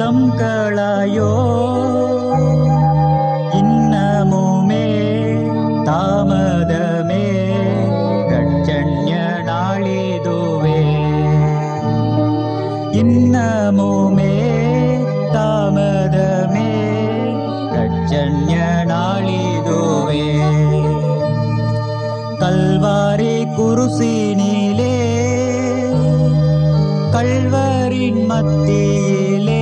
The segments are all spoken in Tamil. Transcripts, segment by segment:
தம்களாயோ இன்னமுமே தாமதமே ரட்சண்ಯ ನಾಳಿದುವೆ ಇನ್ನமுமே தாமதமே ரட்சண்ய நாளிதுவே கல்வாரி குருசினிலே கல்வரின் மத்தியிலே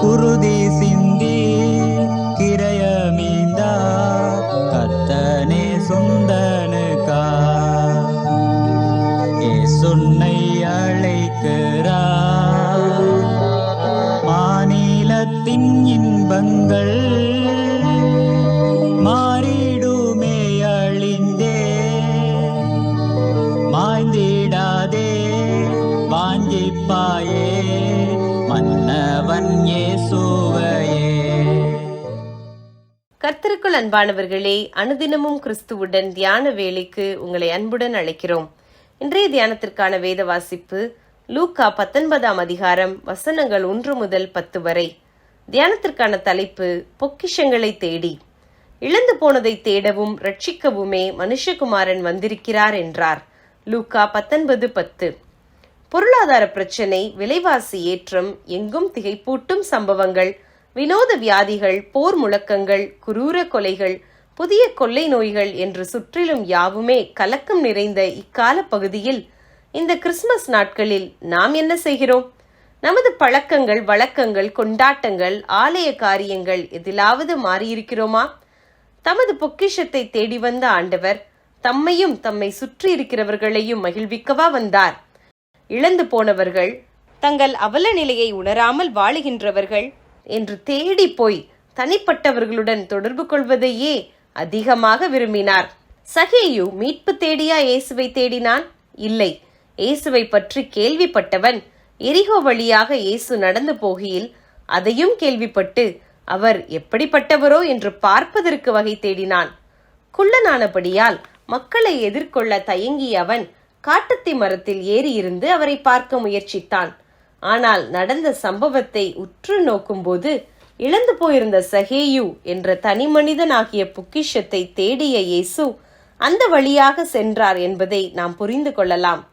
குருதி சிந்தி கிரயமீந்தா கத்தனே சுந்தனுக்கா ஏசுன்னை அழைக்கிறார் மாநிலத்தின் இன்பங்கள் மாறிடுமே அழிந்தே மாய்ந்திடாதே வாஞ்சிப்பாயே மன்னவன் இயேசுவையே. கர்த்தருக்குள் அன்பானவர்களே, அனுதினமும் கிறிஸ்துவுடன் தியான வேளைக்கு உங்களை அன்புடன் அழைக்கிறோம். இன்றைய தியானத்திற்கான வேத வாசிப்பு லூக்கா 19ஆம் அதிகாரம் வசனங்கள் 1 முதல் 10 வரை. தியானத்திற்கான தலைப்பு பொக்கிஷங்களை தேடி. இழந்து போனதை தேடவும் ரட்சிக்கவுமே மனுஷகுமாரன் வந்திருக்கிறார் என்றார். லூக்கா 19:10. பொருளாதார பிரச்சனை, விலைவாசி ஏற்றம், எங்கும் திகைப்பூட்டும் சம்பவங்கள், வினோத வியாதிகள், போர் முழக்கங்கள், குரூர கொலைகள், புதிய கொள்ளை நோய்கள் என்று சுற்றிலும் யாவுமே கலக்கம் நிறைந்த இக்கால பகுதியில் இந்த கிறிஸ்துமஸ் நாட்களில் நாம் என்ன செய்கிறோம்? நமது பழக்கங்கள், வழக்கங்கள், கொண்டாட்டங்கள், ஆலய காரியங்கள் எதிலாவது மாறியிருக்கிறோமா? தமது பொக்கிஷத்தை தேடி வந்த ஆண்டவர் தம்மையும் தம்மை சுற்றி இருக்கிறவர்களையும் மகிழ்விக்கவா வந்தார்? இழந்து போனவர்கள், தங்கள் அவல நிலையை உணராமல் வாழுகின்றவர்கள் என்று தேடி போய் தனிப்பட்டவர்களுடன் தொடர்பு கொள்வதையே அதிகமாக விரும்பினார். சகேயு மீட்பு தேடியா இயேசுவை தேடினான்? இல்லை. இயேசுவை பற்றி கேள்விப்பட்டவன் எரிகோ வழியாக இயேசு நடந்து போகையில் அதையும் கேள்விப்பட்டு அவர் எப்படிப்பட்டவரோ என்று பார்ப்பதற்கு வகை தேடினான். குள்ளனானபடியால் மக்களை எதிர்கொள்ள தயங்கிய அவன் காட்டத்தி மரத்தில் ஏறியிருந்து அவரை பார்க்க முயற்சித்தான். ஆனால் நடந்த சம்பவத்தை உற்று நோக்கும்போது இழந்து போயிருந்த சகேயு என்ற தனி மனிதனாகிய பொக்கிஷத்தை தேடிய இயேசு அந்த வழியாக சென்றார் என்பதை நாம் புரிந்து கொள்ளலாம்.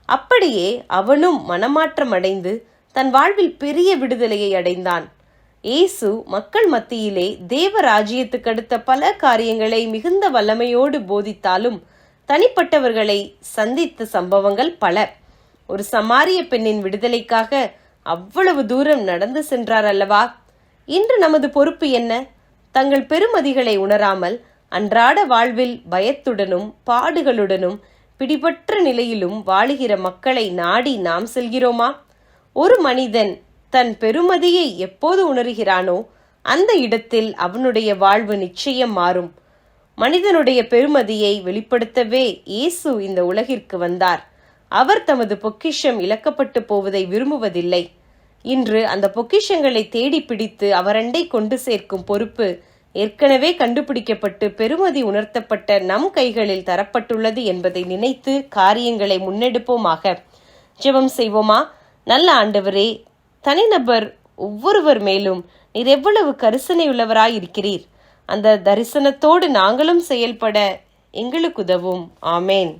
அப்படியே அவனும் மனமாற்றம் அடைந்து தன் வாழ்வில் பெரிய விடுதலையை அடைந்தான். இயேசு மக்கள் மத்தியிலே தேவ ராஜ்யத்துக்கு அடுத்த பல காரியங்களை மிகுந்த வல்லமையோடு போதித்தாலும் தனிப்பட்டவர்களை சந்தித்த சம்பவங்கள் பல. ஒரு சமாரிய பெண்ணின் விடுதலைக்காக அவ்வளவு தூரம் நடந்து சென்றார் அல்லவா? இன்று நமது பொறுப்பு என்ன? தங்கள் பெருமதிகளை உணராமல் அன்றாட வாழ்வில் பயத்துடனும் பாடுகளுடனும் பிடிபற்ற நிலையிலும் வாழுகிற மக்களை நாடி நாம் செல்கிறோமா? ஒரு மனிதன் தன் பெருமதியை எப்போது உணர்கிறானோ அந்த இடத்தில் அவனுடைய வாழ்வு நிச்சயம் மாறும். மனிதனுடைய பெருமதியை வெளிப்படுத்தவே இயேசு இந்த உலகிற்கு வந்தார். அவர் தமது பொக்கிஷம் இழக்கப்பட்டு போவதை விரும்புவதில்லை. இன்று அந்த பொக்கிஷங்களை தேடி பிடித்து அவரண்டை கொண்டு சேர்க்கும் பொறுப்பு ஏற்கனவே கண்டுபிடிக்கப்பட்டு பெருமதி உணர்த்தப்பட்ட நம் கைகளில் தரப்பட்டுள்ளது என்பதை நினைத்து காரியங்களை முன்னெடுப்போமாக. ஜெபம் செய்வோமா? நல்ல ஆண்டவரே, தனிநபர் ஒவ்வொருவர் மேலும் நீர் எவ்வளவு கரிசனை உள்ளவராயிருக்கிறீர். அந்த தரிசனத்தோடு நாங்களும் செயல்பட எங்களுக்கு உதவும். ஆமேன்.